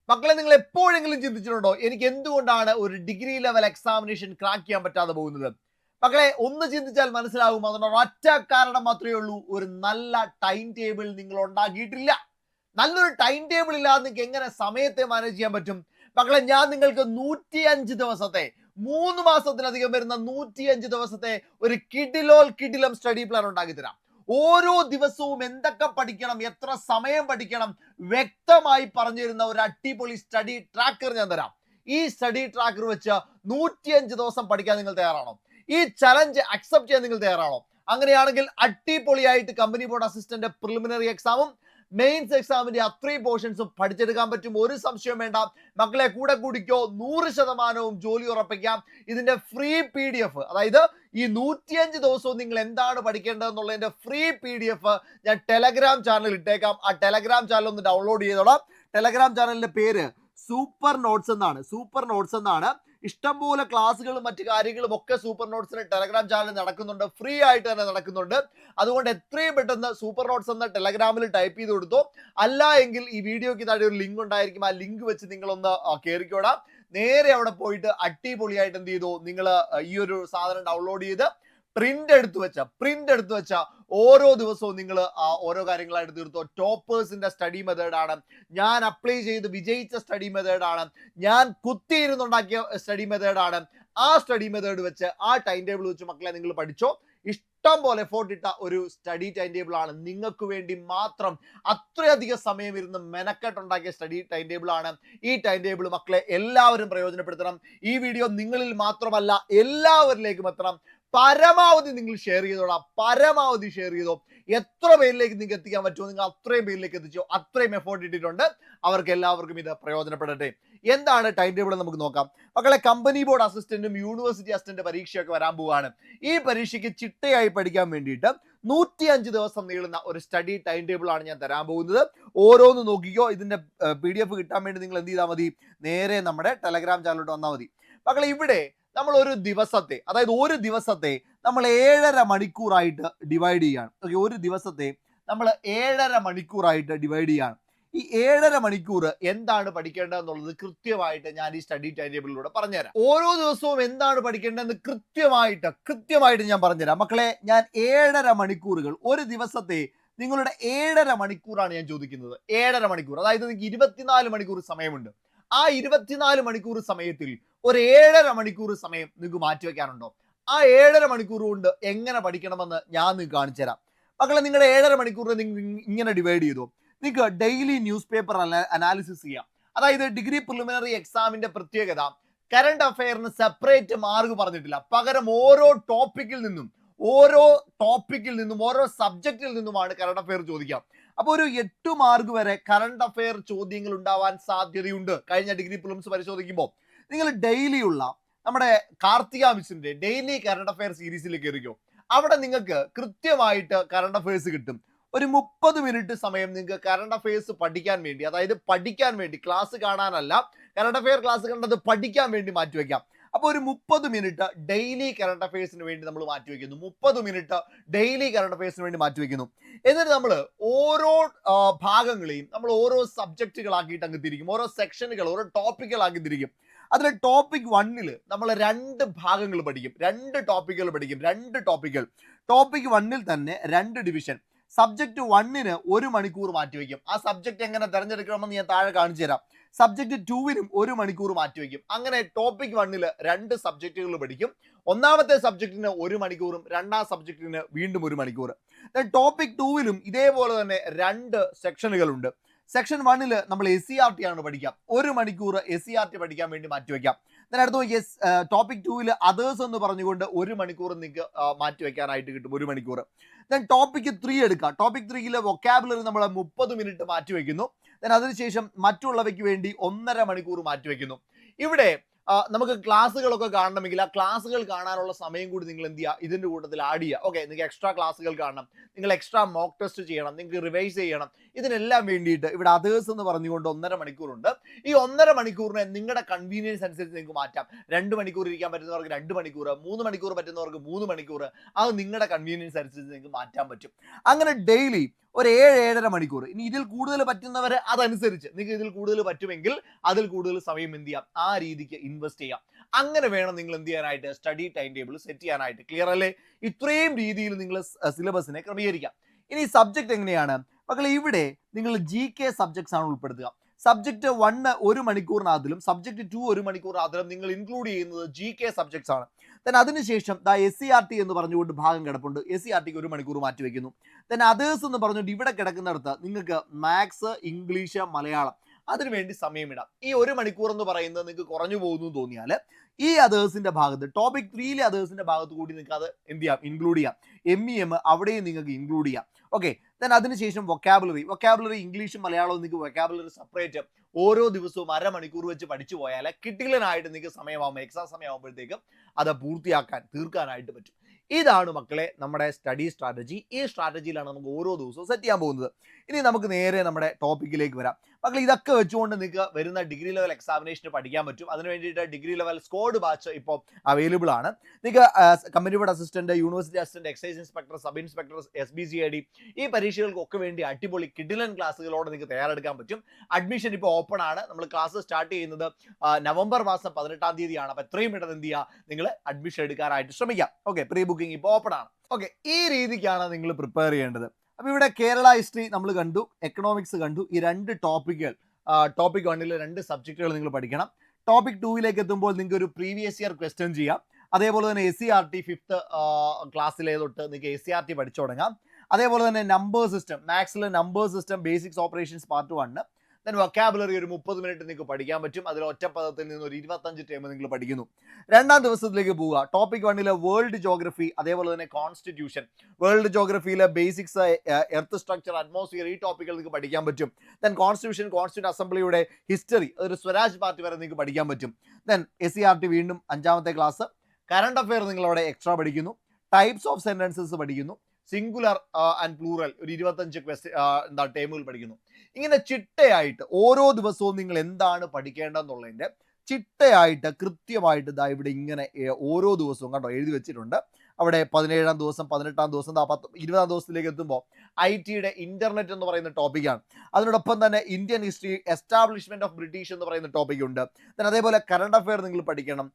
മക്കളെ, നിങ്ങൾ എപ്പോഴെങ്കിലും ചിന്തിച്ചിട്ടുണ്ടോ എനിക്ക് എന്തുകൊണ്ടാണ് ഒരു ഡിഗ്രി ലെവൽ എക്സാമിനേഷൻ ക്രാക്ക് ചെയ്യാൻ പറ്റാതെ പോകുന്നത്? മക്കളെ, ഒന്ന് ചിന്തിച്ചാൽ മനസ്സിലാകും. അതിനൊരു ഒറ്റ കാരണം മാത്രമേ ഉള്ളൂ. ഒരു നല്ല ടൈം ടേബിൾ നിങ്ങൾ ഉണ്ടാക്കിയിട്ടില്ല. നല്ലൊരു ടൈം ടേബിൾ ഇല്ലാതെ നിങ്ങൾക്ക് എങ്ങനെ സമയത്തെ മാനേജ് ചെയ്യാൻ പറ്റും? മക്കളെ, ഞാൻ നിങ്ങൾക്ക് 105 ദിവസത്തെ 3 മാസത്തിലധികം വരുന്ന 105 ദിവസത്തെ ഒരു കിടിലം സ്റ്റഡി പ്ലാൻ ഉണ്ടാക്കി തരാം. ഓരോ ദിവസവും എന്തൊക്കെ പഠിക്കണം, എത്ര സമയം പഠിക്കണം, വ്യക്തമായി പറഞ്ഞു തരുന്ന ഒരു അടിപൊളി സ്റ്റഡി ട്രാക്കർ ഞാൻ തരാം. ഈ സ്റ്റഡി ട്രാക്കർ വെച്ച് 105 ദിവസം പഠിക്കാൻ നിങ്ങൾ തയ്യാറാണോ? ഈ ചലഞ്ച് അക്സെപ്റ്റ് ചെയ്യാൻ നിങ്ങൾ തയ്യാറാണോ? അങ്ങനെയാണെങ്കിൽ അടിപൊളിയായിട്ട് കമ്പനി ബോർഡ് അസിസ്റ്റന്റ് പ്രിലിമിനറി എക്സാമും മെയിൻസ് എക്സാമിന്റെ അത്രയും പോർഷൻസും പഠിച്ചെടുക്കാൻ പറ്റും. ഒരു സംശയം വേണ്ട മക്കളെ. കൂടെ കൂടിക്കോ, 100% ജോലി ഉറപ്പിക്കാം. ഇതിന്റെ ഫ്രീ PDF, അതായത് ഈ 105 ദിവസവും നിങ്ങൾ എന്താണ് പഠിക്കേണ്ടതെന്നുള്ളതിന്റെ ഫ്രീ PDF ഞാൻ ടെലഗ്രാം ചാനൽ ഇട്ടേക്കാം. ആ ടെലഗ്രാം ചാനൽ ഒന്ന് ഡൗൺലോഡ് ചെയ്തോളാം. ടെലഗ്രാം ചാനലിന്റെ പേര് സൂപ്പർ നോട്ട്സ് എന്നാണ്. ഇഷ്ടംപോലെ ക്ലാസ്സുകളും മറ്റു കാര്യങ്ങളും ഒക്കെ സൂപ്പർ നോട്ട്സിന് ടെലഗ്രാം ചാനൽ നടക്കുന്നുണ്ട്. ഫ്രീ ആയിട്ട് തന്നെ നടക്കുന്നുണ്ട്. അതുകൊണ്ട് എത്രയും പെട്ടെന്ന് സൂപ്പർ നോട്ട്സ് എന്ന ടെലഗ്രാമിൽ ടൈപ്പ് ചെയ്ത് കൊടുത്തു. അല്ല എങ്കിൽ ഈ വീഡിയോയ്ക്ക് താഴെ ഒരു ലിങ്ക് ഉണ്ടായിരിക്കും. ആ ലിങ്ക് വെച്ച് നിങ്ങളൊന്ന് കയറിക്കോടാം. നേരെ അവിടെ പോയിട്ട് അടിപൊളിയായിട്ട് എന്ത് ചെയ്തു, നിങ്ങൾ ഈ ഒരു സാധനം ഡൗൺലോഡ് ചെയ്ത് പ്രിന്റ് എടുത്തു വെച്ച ഓരോ ദിവസവും നിങ്ങൾ ഓരോ കാര്യങ്ങളായിട്ട് തീർത്തോ. ടോപ്പേഴ്സിന്റെ സ്റ്റഡി മെത്തേഡാണ്, ഞാൻ അപ്ലൈ ചെയ്ത് വിജയിച്ച സ്റ്റഡി മെത്തേഡാണ്, ഞാൻ കുത്തിയിരുന്നുണ്ടാക്കിയ സ്റ്റഡി മെത്തേഡാണ്. ആ സ്റ്റഡി മെത്തേഡ് വെച്ച് ആ ടൈം ടേബിൾ വെച്ച് മക്കളെ നിങ്ങൾ പഠിച്ചോ. ഇഷ്ടം പോലെ എഫോർട്ട് ഇട്ട ഒരു സ്റ്റഡി ടൈം ടേബിൾ ആണ്, നിങ്ങൾക്ക് വേണ്ടി മാത്രം അത്രയധികം സമയം ഇരുന്ന് മെനക്കെട്ടുണ്ടാക്കിയ സ്റ്റഡി ടൈം ടേബിൾ ആണ്. ഈ ടൈം ടേബിൾ മക്കളെ എല്ലാവരും പ്രയോജനപ്പെടുത്തണം. ഈ വീഡിയോ നിങ്ങളിൽ മാത്രമല്ല എല്ലാവരിലേക്കും എത്തണം. പരമാവധി നിങ്ങൾ ഷെയർ ചെയ്തോ. എത്ര പേരിലേക്ക് നിങ്ങൾക്ക് എത്തിക്കാൻ പറ്റുമോ നിങ്ങൾ അത്രയും പേരിലേക്ക് എത്തിച്ചോ. അത്രയും എഫോർട്ട് ഇട്ടിട്ടുണ്ട്. അവർക്ക് എല്ലാവർക്കും ഇത് പ്രയോജനപ്പെടട്ടെ. എന്താണ് ടൈം ടേബിൾ നമുക്ക് നോക്കാം. മക്കളെ, കമ്പനി ബോർഡ് അസിസ്റ്റന്റും യൂണിവേഴ്സിറ്റി അസിസ്റ്റന്റ് പരീക്ഷയൊക്കെ വരാൻ പോവുകയാണ്. ഈ പരീക്ഷയ്ക്ക് ചിട്ടയായി പഠിക്കാൻ വേണ്ടിയിട്ട് 105 ദിവസം നീളുന്ന ഒരു സ്റ്റഡി ടൈം ടേബിൾ ആണ് ഞാൻ തരാൻ പോകുന്നത്. ഓരോന്ന് നോക്കിക്കോ. ഇതിന്റെ PDF കിട്ടാൻ വേണ്ടി നിങ്ങൾ എന്ത് ചെയ്താൽ മതി, നേരെ നമ്മുടെ ടെലഗ്രാം ചാനലിലോട്ട് വന്നാൽ മതി. മക്കളെ, ഇവിടെ നമ്മൾ ഒരു ദിവസത്തെ നമ്മൾ 7.5 മണിക്കൂറായിട്ട് ഡിവൈഡ് ചെയ്യാണ്. ഒരു ദിവസത്തെ നമ്മൾ 7.5 മണിക്കൂറായിട്ട് ഡിവൈഡ് ചെയ്യാണ്. ഈ 7.5 മണിക്കൂർ എന്താണ് പഠിക്കേണ്ടതെന്നുള്ളത് കൃത്യമായിട്ട് ഞാൻ ഈ സ്റ്റഡി ടൈം ടേബിളിലൂടെ പറഞ്ഞുതരാം. ഓരോ ദിവസവും എന്താണ് പഠിക്കേണ്ടതെന്ന് കൃത്യമായിട്ട് ഞാൻ പറഞ്ഞുതരാം. മക്കളെ, ഞാൻ 7.5 മണിക്കൂറുകൾ, ഒരു ദിവസത്തെ നിങ്ങളുടെ 7.5 മണിക്കൂറാണ് ഞാൻ ചോദിക്കുന്നത്. 7.5 മണിക്കൂർ, അതായത് നിങ്ങൾക്ക് 24 മണിക്കൂർ സമയമുണ്ട്. ആ 24 മണിക്കൂർ സമയത്തിൽ ഒരു 7.5 മണിക്കൂർ സമയം നിങ്ങൾക്ക് മാറ്റിവെക്കാനുണ്ടോ? ആ 7.5 മണിക്കൂർ കൊണ്ട് എങ്ങനെ പഠിക്കണമെന്ന് ഞാൻ നിങ്ങൾക്ക് കാണിച്ചു തരാം. മക്കളെ, നിങ്ങളുടെ 7.5 മണിക്കൂറിനെ നിങ്ങൾ ഇങ്ങനെ ഡിവൈഡ് ചെയ്തു. നിങ്ങൾക്ക് ഡെയിലി ന്യൂസ് പേപ്പർ അനാലിസിസ് ചെയ്യാം. അതായത് ഡിഗ്രി പ്രിലിമിനറി എക്സാമിന്റെ പ്രത്യേകത, കറണ്ട് അഫയറിന് സെപ്പറേറ്റ് മാർക്ക് പറഞ്ഞിട്ടില്ല. പകരം ഓരോ ടോപ്പിക്കിൽ നിന്നും ഓരോ സബ്ജക്റ്റിൽ നിന്നുമാണ് കറണ്ട് അഫയർ ചോദിക്കാം. അപ്പോൾ ഒരു 8 മാർക്ക് വരെ കറണ്ട് അഫയർ ചോദ്യങ്ങൾ ഉണ്ടാവാൻ സാധ്യതയുണ്ട്. കഴിഞ്ഞ ഡിഗ്രി പ്രിലിംസ് പരിശോധിക്കുമ്പോൾ നിങ്ങൾ ഡെയിലിയുള്ള നമ്മുടെ കാർത്തിക മിസ്സിന്റെ ഡെയിലി കറണ്ട് അഫയർ സീരീസിലേക്ക് കയറിക്കോ. അവിടെ നിങ്ങൾക്ക് കൃത്യമായിട്ട് കറണ്ട് അഫയേഴ്സ് കിട്ടും. ഒരു 30 മിനിറ്റ് സമയം നിങ്ങൾക്ക് കറണ്ട് അഫയേഴ്സ് പഠിക്കാൻ വേണ്ടി, ക്ലാസ് കാണാനല്ല, കറണ്ട് അഫയർ ക്ലാസ് കണ്ടത് പഠിക്കാൻ വേണ്ടി മാറ്റിവെക്കാം. അപ്പോൾ ഒരു 30 മിനിറ്റ് ഡെയിലി കറണ്ട് അഫയേഴ്സിന് വേണ്ടി നമ്മൾ മാറ്റിവെക്കുന്നു. എന്നിട്ട് നമ്മൾ ഓരോ ഭാഗങ്ങളെയും നമ്മൾ ഓരോ സബ്ജക്റ്റുകളാക്കിയിട്ട് അങ്ങ് തിരിക്കും. ഓരോ സെക്ഷനുകൾ, ഓരോ ടോപ്പിക്കുകളാക്കി തിരിക്കും. അതിൽ ടോപ്പിക് 1 നമ്മൾ 2 ഭാഗങ്ങൾ പഠിക്കും. 2 ടോപ്പിക്കുകൾ. ടോപ്പിക് 1 തന്നെ 2 ഡിവിഷൻ. സബ്ജക്ട് 1 1 മണിക്കൂർ മാറ്റിവെക്കും. ആ സബ്ജക്ട് എങ്ങനെ തിരഞ്ഞെടുക്കണമെന്ന് ഞാൻ താഴെ കാണിച്ചു തരാം. സബ്ജക്ട് 2 1 മണിക്കൂർ മാറ്റിവെക്കും. അങ്ങനെ ടോപ്പിക് 1 2 സബ്ജക്റ്റുകൾ പഠിക്കും. ഒന്നാമത്തെ സബ്ജക്റ്റിന് 1 മണിക്കൂറും രണ്ടാം സബ്ജക്റ്റിന് വീണ്ടും 1 മണിക്കൂർ. ടോപ്പിക് 2 ഇതേപോലെ തന്നെ 2 സെക്ഷനുകളുണ്ട്. സെക്ഷൻ 1 നമ്മൾ SCRT ആണ് പഠിക്കാം. 1 മണിക്കൂർ SCRT പഠിക്കാൻ വേണ്ടി മാറ്റിവെക്കാം. അടുത്ത ടോപ്പിക് 2 അതേഴ്സ് എന്ന് പറഞ്ഞുകൊണ്ട് 1 മണിക്കൂർ നിങ്ങൾക്ക് മാറ്റിവെക്കാനായിട്ട് കിട്ടും. 1 മണിക്കൂർ. ടോപ്പിക് 3 എടുക്കാം. ടോപ്പിക് 3 വൊക്കാബുലറി നമ്മൾ 30 മിനിറ്റ് മാറ്റിവെക്കുന്നു. അതിനുശേഷം മറ്റുള്ളവയ്ക്ക് വേണ്ടി 1.5 മണിക്കൂർ മാറ്റിവെക്കുന്നു. ഇവിടെ നമുക്ക് ക്ലാസ്സുകളൊക്കെ കാണണമെങ്കിൽ ആ ക്ലാസ്സുകൾ കാണാനുള്ള സമയം കൂടി നിങ്ങൾ എന്ത് ചെയ്യുക, ഇതിന്റെ കൂട്ടത്തിൽ ആഡ് ചെയ്യുക. ഓക്കെ, നിങ്ങൾക്ക് എക്സ്ട്രാ ക്ലാസ്സുകൾ കാണണം, നിങ്ങൾ എക്സ്ട്രാ മോക്ക് ടെസ്റ്റ് ചെയ്യണം, നിങ്ങൾക്ക് റിവൈസ് ചെയ്യണം. ഇതിനെല്ലാം വേണ്ടിയിട്ട് ഇവിടെ അതേഴ്സ് എന്ന് പറഞ്ഞുകൊണ്ട് 1.5 മണിക്കൂറുണ്ട്. ഈ 1.5 മണിക്കൂറിനെ നിങ്ങളുടെ കൺവീനിയൻസ് അനുസരിച്ച് നിങ്ങൾക്ക് മാറ്റാം. 2 മണിക്കൂർ ഇരിക്കാൻ പറ്റുന്നവർക്ക് 2 മണിക്കൂർ, 3 മണിക്കൂർ പറ്റുന്നവർക്ക് 3 മണിക്കൂർ. അത് നിങ്ങളുടെ കൺവീനിയൻസ് അനുസരിച്ച് നിങ്ങൾക്ക് മാറ്റാൻ പറ്റും. അങ്ങനെ ഡെയിലി ഒരു 7-7.5 മണിക്കൂർ. ഇനി ഇതിൽ കൂടുതൽ പറ്റുന്നവർ അതനുസരിച്ച് നിങ്ങൾക്ക് ഇതിൽ കൂടുതൽ പറ്റുമെങ്കിൽ അതിൽ കൂടുതൽ സമയം എന്ത് ചെയ്യാം, ആ രീതിക്ക് ഇൻവെസ്റ്റ് ചെയ്യാം. അങ്ങനെ വേണം നിങ്ങൾ എന്ത് ചെയ്യാനായിട്ട്, സ്റ്റഡി ടൈം ടേബിൾ സെറ്റ് ചെയ്യാനായിട്ട്. ക്ലിയർ അല്ലേ? ഇത്രയും രീതിയിൽ നിങ്ങൾ സിലബസിനെ ക്രമീകരിക്കാം. ഇനി സബ്ജക്ട് എങ്ങനെയാണ് മക്കളെ? ഇവിടെ നിങ്ങൾ GK സബ്ജക്ട്സ് ആണ് ഉൾപ്പെടുത്തുക. സബ്ജക്ട് 1 1 മണിക്കൂറിനകത്തിലും സബ്ജക്ട് 2 1 മണിക്കൂറിനകത്തിലും നിങ്ങൾ ഇൻക്ലൂഡ് ചെയ്യുന്നത് GK സബ്ജക്ട്സ് ആണ്. then അതിനുശേഷം SCRT എന്ന് പറഞ്ഞുകൊണ്ട് ഭാഗം കിടപ്പുണ്ട്. SCRTക്ക് 1 മണിക്കൂർ മാറ്റി വെക്കുന്നു. then അതേഴ്സ് എന്ന് പറഞ്ഞുകൊണ്ട് ഇവിടെ കിടക്കുന്നിടത്ത് നിങ്ങൾക്ക് മാത്സ്, ഇംഗ്ലീഷ്, മലയാളം അതിനുവേണ്ടി സമയമിടാം. ഈ 1 മണിക്കൂർ എന്ന് പറയുന്നത് നിങ്ങൾക്ക് കുറഞ്ഞു പോകുന്നു തോന്നിയാൽ ഈ അതേഴ്സിന്റെ ഭാഗത്ത് ടോപ്പിക് 3ലെ അതേഴ്സിന്റെ ഭാഗത്ത് കൂടി നിങ്ങൾക്ക് അത് എന്ത് ചെയ്യാം, ഇൻക്ലൂഡ് ചെയ്യാം. MEM അവിടെയും നിങ്ങൾക്ക് ഇൻക്ലൂഡ് ചെയ്യാം. ഓക്കെ, then അതിനുശേഷം വൊക്കാബുലറി ഇംഗ്ലീഷും മലയാളവും നിങ്ങൾക്ക് വൊക്കാബുലറി സെപ്പറേറ്റ് ഓരോ ദിവസവും 1/2 മണിക്കൂർ വെച്ച് പഠിച്ചു പോയാൽ കിട്ടില്ലനായിട്ട് നിങ്ങൾക്ക് സമയമാകുമ്പോൾ എക്സാം സമയമാകുമ്പോഴത്തേക്കും അത് തീർക്കാനായിട്ട് പറ്റും. ഇതാണ് മക്കളെ നമ്മുടെ സ്റ്റഡി സ്ട്രാറ്റജി. ഈ സ്ട്രാറ്റജിയിലാണ് നമുക്ക് ഓരോ ദിവസവും സെറ്റ് ചെയ്യാൻ പോകുന്നത്. ഇനി നമുക്ക് നേരെ നമ്മുടെ ടോപ്പിക്കിലേക്ക് വരാം. മക്കൾ ഇതൊക്കെ വെച്ചുകൊണ്ട് നിങ്ങൾക്ക് വരുന്ന ഡിഗ്രി ലെവൽ എക്സാമിനേഷന് പഠിക്കാൻ പറ്റും. അതിന് വേണ്ടിയിട്ട് ഡിഗ്രി ലെവൽ സ്കോഡ് ബാച്ച് ഇപ്പോൾ അവൈലബിൾ ആണ്. നിങ്ങൾക്ക് company board assistant, university assistant, excise inspector, sub inspector, SBCID ഈ പരീക്ഷകൾക്കൊക്കെ വേണ്ടി അടിപൊളി കിഡിലൻ ക്ലാസ്സുകളോട് നിങ്ങൾക്ക് തയ്യാറെടുക്കാൻ പറ്റും. അഡ്മിഷൻ ഇപ്പോൾ ഓപ്പൺ ആണ്. നമ്മൾ ക്ലാസ് സ്റ്റാർട്ട് ചെയ്യുന്നത് നവംബർ മാസം 18-ാം തീയതിയാണ്. അപ്പോൾ എത്രയും പെട്ടെന്ന് എന്ത് ചെയ്യുക, നിങ്ങൾ അഡ്മിഷൻ എടുക്കാനായിട്ട് ശ്രമിക്കാം. ഓക്കെ, പ്രീ ബുക്കിംഗ് ഇപ്പോൾ ഓപ്പൺ ആണ്. ഓക്കെ, ഈ രീതിക്കാണ് നിങ്ങൾ പ്രിപ്പയർ ചെയ്യേണ്ടത്. അപ്പോൾ ഇവിടെ കേരള ഹിസ്റ്ററി നമ്മൾ കണ്ടു, എക്കണോമിക്സ് കണ്ടു. ഈ 2 ടോപ്പിക്കുകൾ, ടോപ്പിക് 1ലെ 2 സബ്ജക്റ്റുകൾ നിങ്ങൾ പഠിക്കണം. ടോപ്പിക് 2ലേക്ക് എത്തുമ്പോൾ നിങ്ങൾക്ക് ഒരു പ്രീവിയസ് ഇയർ ക്വസ്റ്റ്യൻ ചെയ്യാം. അതേപോലെ തന്നെ SCRT 5th ക്ലാസ്സിലെ തൊട്ട് നിങ്ങൾക്ക് SCRT പഠിച്ചു തുടങ്ങാം. അതേപോലെ തന്നെ നമ്പർ സിസ്റ്റം, മാത്സിലെ number system basics operations part 1. then vocabulary ഒരു 30 മിനിറ്റ് നിങ്ങൾക്ക് പഠിക്കാൻ പറ്റും. അതിൽ ഒറ്റപ്പദത്തിൽ നിന്ന് ഒരു 25 ടൈം നിങ്ങൾ പഠിക്കുന്നു. 2ാം ദിവസത്തിലേക്ക് പോവുക. ടോപ്പിക് 1ലെ വേൾഡ് ജോഗ്രഫി, അതേപോലെ തന്നെ കോൺസ്റ്റിറ്റ്യൂഷൻ. വേൾഡ് ജോഗ്രഫിയിലെ ബേസിക്സ്, എർത്ത് സ്ട്രക്ചർ, അറ്റ്മോസ്ഫിയർ ഈ ടോപ്പിക്കുകൾ നിങ്ങൾക്ക് പഠിക്കാൻ പറ്റും. then കോൺസ്റ്റിറ്റ്യൂഷൻ, കോൺസ്റ്റിറ്റ്യൂന്റ് അസംബ്ലിയുടെ ഹിസ്റ്ററി, അതൊരു സ്വരാജ് പാർട്ടി വരെ നിങ്ങൾക്ക് പഠിക്കാൻ പറ്റും. then SCRT വീണ്ടും 5ാമത്തെ ക്ലാസ്. കറണ്ട് അഫെയർ നിങ്ങൾ അവിടെ എക്സ്ട്രാ പഠിക്കുന്നു. ടൈപ്സ് ഓഫ് സെന്റൻസസ് പഠിക്കുന്നു. സിംഗുലർ ആൻഡ് പ്ലൂറൽ ഒരു 25 ടേമുകൾ പഠിക്കുന്നു. ഇങ്ങനെ ചിട്ടയായിട്ട് ഓരോ ദിവസവും നിങ്ങൾ എന്താണ് പഠിക്കേണ്ടതെന്നുള്ളതിൻ്റെ ചിട്ടയായിട്ട് കൃത്യമായിട്ട് ഇവിടെ ഇങ്ങനെ ഓരോ ദിവസവും കണ്ടോ എഴുതി വെച്ചിട്ടുണ്ട്. അവിടെ 17-ാം ദിവസം, 18-ാം ദിവസം, 20-ാം ദിവസത്തിലേക്ക് എത്തുമ്പോൾ IT-യുടെ ഇന്റർനെറ്റ് എന്ന് പറയുന്ന ടോപ്പിക്കാണ്. അതിനോടൊപ്പം തന്നെ Indian history, establishment of British എന്ന് പറയുന്ന ടോപ്പിക് ഉണ്ട്. അതേപോലെ കറണ്ട് അഫെയർ നിങ്ങൾ പഠിക്കണം.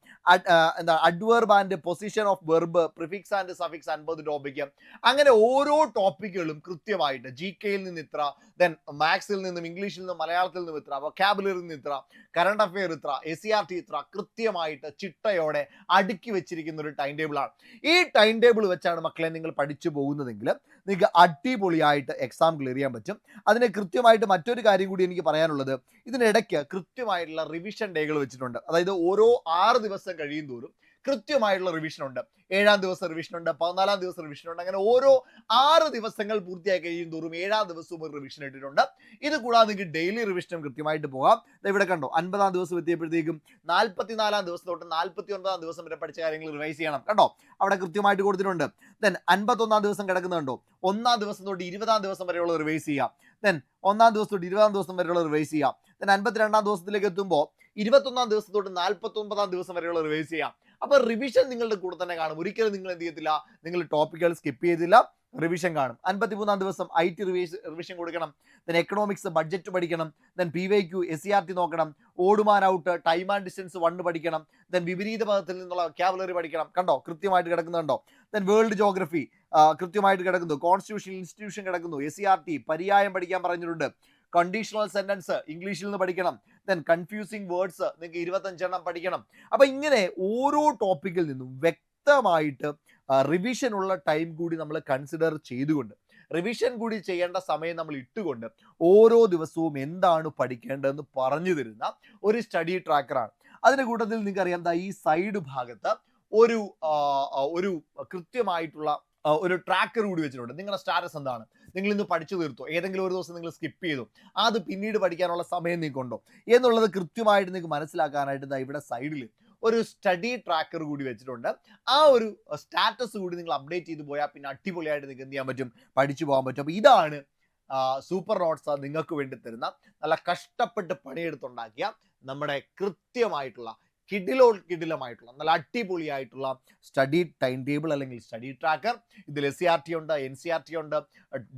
Adverb and position of verb, prefix and suffix 50 topic. അങ്ങനെ ഓരോ ടോപ്പിക്കുകളും കൃത്യമായിട്ട് GKയിൽ നിന്ന് ഇത്ര, ദെൻ മാത്സിൽ നിന്നും, ഇംഗ്ലീഷിൽ നിന്നും, മലയാളത്തിൽ നിന്നും ഇത്ര, വൊക്കാബുലറിയിൽ നിന്ന് ഇത്ര, കറണ്ട് അഫെയർ ഇത്ര, SCRT ഇത്ര, കൃത്യമായിട്ട് ചിട്ടയോടെ അടുക്കി വെച്ചിരിക്കുന്ന ഒരു ടൈം ടേബിളാണ്. ഈ ടൈം ടേബിൾ വെച്ചാണ് മക്കളെ നിങ്ങൾ പഠിച്ചു പോകുന്നതെങ്കിൽ നിങ്ങൾക്ക് അടിപൊളിയായിട്ട് എക്സാം ക്ലിയർ ചെയ്യാൻ പറ്റും. അതിന് കൃത്യമായിട്ട് മറ്റൊരു കാര്യം കൂടി എനിക്ക് പറയാനുള്ളത്, ഇതിനിടയ്ക്ക് കൃത്യമായിട്ടുള്ള റിവിഷൻ ഡേകൾ വെച്ചിട്ടുണ്ട്. അതായത് ഓരോ 6 ദിവസം കഴിയും തോറും കൃത്യമായിട്ടുള്ള റിവിഷൻ ഉണ്ട്. 7-ാം ദിവസം റിവിഷൻ ഉണ്ട്, 14-ാം ദിവസം റിവിഷൻ ഉണ്ട്. അങ്ങനെ ഓരോ 6 ദിവസങ്ങൾ പൂർത്തിയായി കഴിയും തോറും 7-ാം ദിവസവും ഒരു റിവിഷൻ ഇട്ടിട്ടുണ്ട്. ഇത് കൂടാതെ നിങ്ങൾക്ക് ഡെയിലി റിവിഷനും കൃത്യമായിട്ട് പോകാം. ഇവിടെ കണ്ടോ 50-ാം ദിവസം എത്തിയപ്പോഴത്തേക്കും 44-ാം ദിവസം തൊട്ട് 49-ാം ദിവസം വരെ പഠിച്ച കാര്യങ്ങൾ റിവൈസ് ചെയ്യണം. കണ്ടോ അവിടെ കൃത്യമായിട്ട് കൊടുത്തിട്ടുണ്ട്. ദെൻ 51-ാം ദിവസം കിടക്കുന്നുണ്ടോ, 1-ാം ദിവസം തൊട്ട് 20-ാം ദിവസം വരെയുള്ള റിവൈസ് ചെയ്യാം. ദെൻ 1-ാം ദിവസം തൊട്ട് 20-ാം ദിവസം വരെയുള്ള റിവൈസ് ചെയ്യാം. ദെൻ 52-ാം ദിവസത്തിലേക്ക് എത്തുമ്പോൾ 21-ാം ദിവസം തൊട്ട് 49-ാം ദിവസം വരെയുള്ള റിവൈസ് ചെയ്യാം. അപ്പോൾ റിവിഷൻ നിങ്ങളുടെ കൂടെ തന്നെ കാണും. ഒരിക്കലും നിങ്ങൾ എന്ത് ചെയ്യത്തില്ല, നിങ്ങൾ ടോപ്പിക്കുകൾ സ്കിപ്പ് ചെയ്തില്ല, റിവിഷൻ കാണും. 53-ാം ദിവസം IT റിവിഷൻ കൊടുക്കണം. ദെൻ എക്കണോമിക്സ് ബഡ്ജറ്റ് പഠിക്കണം. ദെൻ PYQ, SCRT നോക്കണം. ഓടുമാൻ ഔട്ട്, ടൈം ആൻഡ് ഡിസ്റ്റൻസ് 1 പഠിക്കണം. ദെൻ വിപരീത പദത്തിൽ നിന്നുള്ള വൊക്കാബുലറി പഠിക്കണം. കണ്ടോ കൃത്യമായിട്ട് കിടക്കുന്നുണ്ടോ. ദെൻ വേൾഡ് ജോഗ്രഫി കൃത്യമായിട്ട് കിടക്കുന്നു. കോൺസ്റ്റിറ്റ്യൂഷൻ, ഇൻസ്റ്റിറ്റ്യൂഷൻ കിടക്കുന്നു. SCRT പര്യായം പഠിക്കാൻ പറഞ്ഞിട്ടുണ്ട്. കണ്ടീഷണൽ സെന്റൻസ് ഇംഗ്ലീഷിൽ നിന്ന് പഠിക്കണം. ദെൻ കൺഫ്യൂസിങ് വേർഡ്സ് നിങ്ങൾക്ക് 25 പഠിക്കണം. അപ്പൊ ഇങ്ങനെ ഓരോ ടോപ്പിക്കിൽ നിന്നും വ്യക്തമായിട്ട് റിവിഷൻ ഉള്ള ടൈം കൂടി നമ്മൾ കൺസിഡർ ചെയ്തുകൊണ്ട്, റിവിഷൻ കൂടി ചെയ്യേണ്ട സമയം നമ്മൾ ഇട്ടുകൊണ്ട് ഓരോ ദിവസവും എന്താണ് പഠിക്കേണ്ടതെന്ന് പറഞ്ഞു തരുന്ന ഒരു സ്റ്റഡി ട്രാക്കറാണ്. അതിന്റെ കൂട്ടത്തിൽ നിങ്ങൾക്കറിയാം ഈ സൈഡ് ഭാഗത്ത് ഒരു കൃത്യമായിട്ടുള്ള ഒരു ട്രാക്കർ കൂടി വെച്ചിട്ടുണ്ട്. നിങ്ങളുടെ സ്റ്റാറ്റസ് എന്താണ്, നിങ്ങൾ ഇന്ന് പഠിച്ചു തീർത്തോ, ഏതെങ്കിലും ഒരു ദിവസം നിങ്ങൾ സ്കിപ്പ് ചെയ്തു, അത് പിന്നീട് പഠിക്കാനുള്ള സമയം നിങ്ങൾക്കുണ്ടോ എന്നുള്ളത് കൃത്യമായിട്ട് നിങ്ങൾക്ക് മനസ്സിലാക്കാനായിട്ട് ഇവിടെ സൈഡിൽ ഒരു സ്റ്റഡി ട്രാക്കർ കൂടി വെച്ചിട്ടുണ്ട്. ആ ഒരു സ്റ്റാറ്റസ് കൂടി നിങ്ങൾ അപ്ഡേറ്റ് ചെയ്ത് പോയാൽ പിന്നെ അടിപൊളിയായിട്ട് നിങ്ങൾക്ക് എന്ത് ചെയ്യാൻ പറ്റും, പഠിച്ചു പോകാൻ പറ്റും. അപ്പോൾ ഇതാണ് സൂപ്പർ നോട്ട്സ് നിങ്ങൾക്ക് വേണ്ടി തരുന്ന, നല്ല കഷ്ടപ്പെട്ട് പണിയെടുത്തുണ്ടാക്കിയ നമ്മുടെ കൃത്യമായിട്ടുള്ള കിടിലമായിട്ടുള്ള നല്ല അടിപൊളിയായിട്ടുള്ള സ്റ്റഡി ടൈം ടേബിൾ അല്ലെങ്കിൽ സ്റ്റഡി ട്രാക്കർ. ഇതിൽ SCRT ഉണ്ട്, NCRT ഉണ്ട്,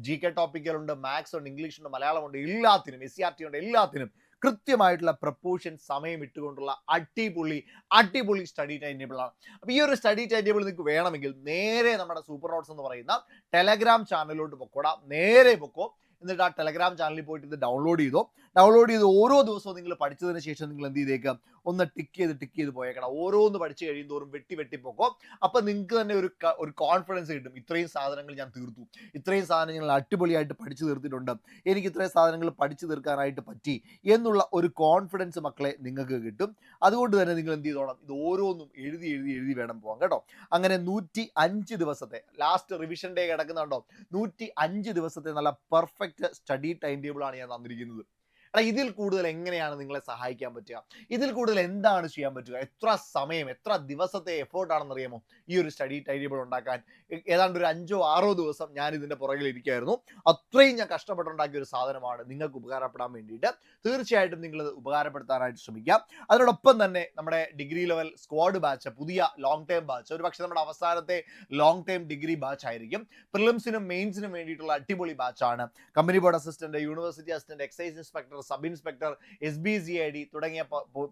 GK ടോപ്പിക്കുകളുണ്ട്, മാത്സ് ഉണ്ട്, ഇംഗ്ലീഷ് ഉണ്ട്, മലയാളം ഉണ്ട്, എല്ലാത്തിനും SCRT ഉണ്ട്, എല്ലാത്തിനും കൃത്യമായിട്ടുള്ള പ്രപ്പോർഷൻ സമയം ഇട്ടുകൊണ്ടുള്ള അടിപൊളി സ്റ്റഡി ടൈം ടേബിൾ ആണ്. അപ്പോൾ ഈ ഒരു സ്റ്റഡി ടൈം ടേബിൾ നിങ്ങൾക്ക് വേണമെങ്കിൽ നേരെ നമ്മുടെ സൂപ്പർ നോട്ട്സ് എന്ന് പറയുന്ന ടെലഗ്രാം ചാനലിലോട്ട് പൊക്കോടാ, നേരെ പൊക്കോ. എന്നിട്ട് ആ ടെലഗ്രാം ചാനലിൽ പോയിട്ട് ഇത് ഡൗൺലോഡ് ചെയ്ത് ഓരോ ദിവസവും നിങ്ങൾ പഠിച്ചതിന് ശേഷം നിങ്ങൾ എന്ത് ചെയ്തേക്കാം, ഒന്ന് ടിക്ക് ചെയ്ത് പോയേക്കണം. ഓരോന്ന് പഠിച്ചു കഴിയുന്തോറും വെട്ടി പോക്കോ. അപ്പം നിങ്ങൾക്ക് തന്നെ ഒരു കോൺഫിഡൻസ് കിട്ടും. ഇത്രയും സാധനങ്ങൾ ഞാൻ തീർത്തു, ഇത്രയും സാധനങ്ങൾ അടിപൊളിയായിട്ട് പഠിച്ചു തീർത്തിട്ടുണ്ട്, എനിക്ക് ഇത്രയും സാധനങ്ങൾ പഠിച്ചു തീർക്കാനായിട്ട് പറ്റി എന്നുള്ള ഒരു കോൺഫിഡൻസ് മക്കളെ നിങ്ങൾക്ക് കിട്ടും. അതുകൊണ്ട് തന്നെ നിങ്ങൾ എന്ത് ചെയ്തോണം, ഇത് ഓരോന്നും എഴുതി വേണം പോകാൻ കേട്ടോ. അങ്ങനെ 105 ദിവസത്തെ ലാസ്റ്റ് റിവിഷൻ ഡേ കിടക്കുന്നുണ്ടോ, 105 ദിവസത്തെ നല്ല പെർഫെക്റ്റ് സ്റ്റഡി ടൈം ടേബിൾ ആണ് ഞാൻ തന്നിരിക്കുന്നത്. ഇതിൽ കൂടുതൽ എങ്ങനെയാണ് നിങ്ങളെ സഹായിക്കാൻ പറ്റുക, ഇതിൽ കൂടുതൽ എന്താണ് ചെയ്യാൻ പറ്റുക, എത്ര സമയം എത്ര ദിവസത്തെ എഫേർട്ട് ആണെന്ന് അറിയാമോ ഈ ഒരു സ്റ്റഡി ടൈം ടേബിൾ ഉണ്ടാക്കാൻ? ഏതാണ്ട് ഒരു 5-6 ദിവസം ഞാൻ ഇതിന്റെ പുറകിൽ ഇരിക്കുകയായിരുന്നു. അത്രയും ഞാൻ കഷ്ടപ്പെട്ടുണ്ടാക്കിയ ഒരു സാധനമാണ് നിങ്ങൾക്ക് ഉപകാരപ്പെടാൻ വേണ്ടിയിട്ട്. തീർച്ചയായിട്ടും നിങ്ങൾ ഉപകാരപ്പെടുത്താനായിട്ട് ശ്രമിക്കാം. അതിനോടൊപ്പം തന്നെ നമ്മുടെ ഡിഗ്രി ലെവൽ സ്ക്വാഡ് ബാച്ച്, പുതിയ ലോങ് ടൈം ബാച്ച്, ഒരു പക്ഷേ നമ്മുടെ അവസാനത്തെ ലോങ് ടൈം ഡിഗ്രി ബാച്ച് ആയിരിക്കും. പ്രിലിംസിനും മെയിൻസിനും വേണ്ടിയിട്ടുള്ള അടിപൊളി ബാച്ചാണ്. Company board assistant, university assistant, excise inspector, sub inspector, SBCID തുടങ്ങിയ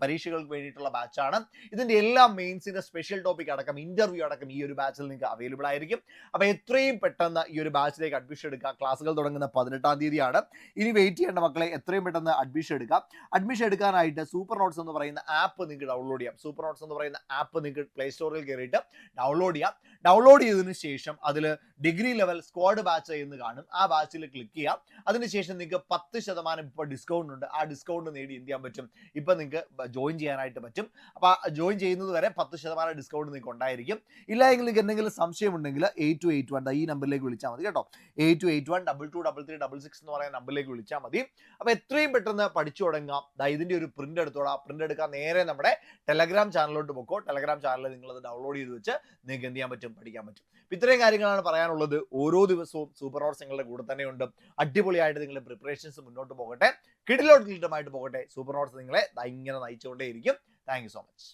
പരീക്ഷകൾക്ക് വേണ്ടിയിട്ടുള്ള ബാച്ചാണ്. ഇതിന്റെ എല്ലാം മെയിൻസിന്റെ സ്പെഷ്യൽ ടോപ്പിക് അടക്കം, ഇന്റർവ്യൂ അടക്കം ഈ ഒരു ബാച്ചിൽ നിങ്ങൾക്ക് അവൈലബിൾ ആയിരിക്കും. അപ്പോൾ എത്രയും പെട്ടെന്ന് ഈ ഒരു ബാച്ചിലേക്ക് അഡ്മിഷൻ എടുക്കുക. ക്ലാസ്സുകൾ തുടങ്ങുന്ന 18-ാം തീയതിയാണ്. ഇനി വെയിറ്റ് ചെയ്യേണ്ട മക്കളെ, എത്രയും പെട്ടെന്ന് അഡ്മിഷൻ എടുക്കാം. അഡ്മിഷൻ എടുക്കാനായിട്ട് സൂപ്പർ നോട്ട്സ് എന്ന് പറയുന്ന ആപ്പ് നിങ്ങൾക്ക് ഡൗൺലോഡ് ചെയ്യാം. സൂപ്പർ നോട്ട്സ് എന്ന് പറയുന്ന ആപ്പ് നിങ്ങൾക്ക് പ്ലേ സ്റ്റോറിൽ കയറിയിട്ട് ഡൗൺലോഡ് ചെയ്യാം. ഡൗൺലോഡ് ചെയ്തതിനു ശേഷം അതിൽ ഡിഗ്രി ലെവൽ സ്ക്വാഡ് ബാച്ച് എന്ന് കാണും. ആ ബാച്ചിൽ ക്ലിക്ക് ചെയ്യാം. അതിനുശേഷം നിങ്ങൾക്ക് 10% ഇപ്പോൾ ഡിസ്കൗണ്ട് ഉണ്ട്. ആ ഡിസ്കൗണ്ട് നേടി എന്ത് ചെയ്യാൻ പറ്റും, ഇപ്പൊ നിങ്ങൾക്ക് ജോയിൻ ചെയ്യാനായിട്ട് പറ്റും. അപ്പൊ ജോയിൻ ചെയ്യുന്നത് വരെ 10% ഡിസ്കൗണ്ട് നിങ്ങൾക്ക് ഉണ്ടായിരിക്കും. ഇല്ല എങ്കിൽ നിങ്ങൾക്ക് എന്തെങ്കിലും സംശയം ഉണ്ടെങ്കിൽ 8281 ഈ നമ്പറിലേക്ക് വിളിച്ചാൽ മതി കേട്ടോ. 8281223366 എന്ന് പറയുന്ന നമ്പറിലേക്ക് വിളിച്ചാൽ മതി. അപ്പൊ എത്രയും പെട്ടെന്ന് പഠിച്ചു തുടങ്ങാം. ഇതിന്റെ ഒരു പ്രിന്റ് എടുത്തോളാം. പ്രിന്റ് എടുക്കാൻ നേരെ നമ്മുടെ ടെലഗ്രാം ചാനലിലോട്ട് പോക്കോ. ടെലഗ്രാം ചാനലിൽ നിങ്ങൾ അത് ഡൗൺലോഡ് ചെയ്ത് വെച്ച് നിങ്ങൾക്ക് എന്ത് ചെയ്യാൻ പറ്റും, പഠിക്കാൻ പറ്റും. ഇത്രയും കാര്യങ്ങളാണ് പറയാനുള്ളത്. ഓരോ ദിവസവും സൂപ്പർ നോട്ട്സ് നിങ്ങളുടെ കൂടെ തന്നെ ഉണ്ട്. അടിപൊളിയായിട്ട് നിങ്ങളുടെ പ്രിപ്പറേഷൻസ് മുന്നോട്ട് പോകട്ടെ, കിടിലമായിട്ട് പോകട്ടെ. സൂപ്പർ നോട്ട്സ് നിങ്ങളെ ഇങ്ങനെ നയിച്ചുകൊണ്ടേയിരിക്കും. Thank you so much.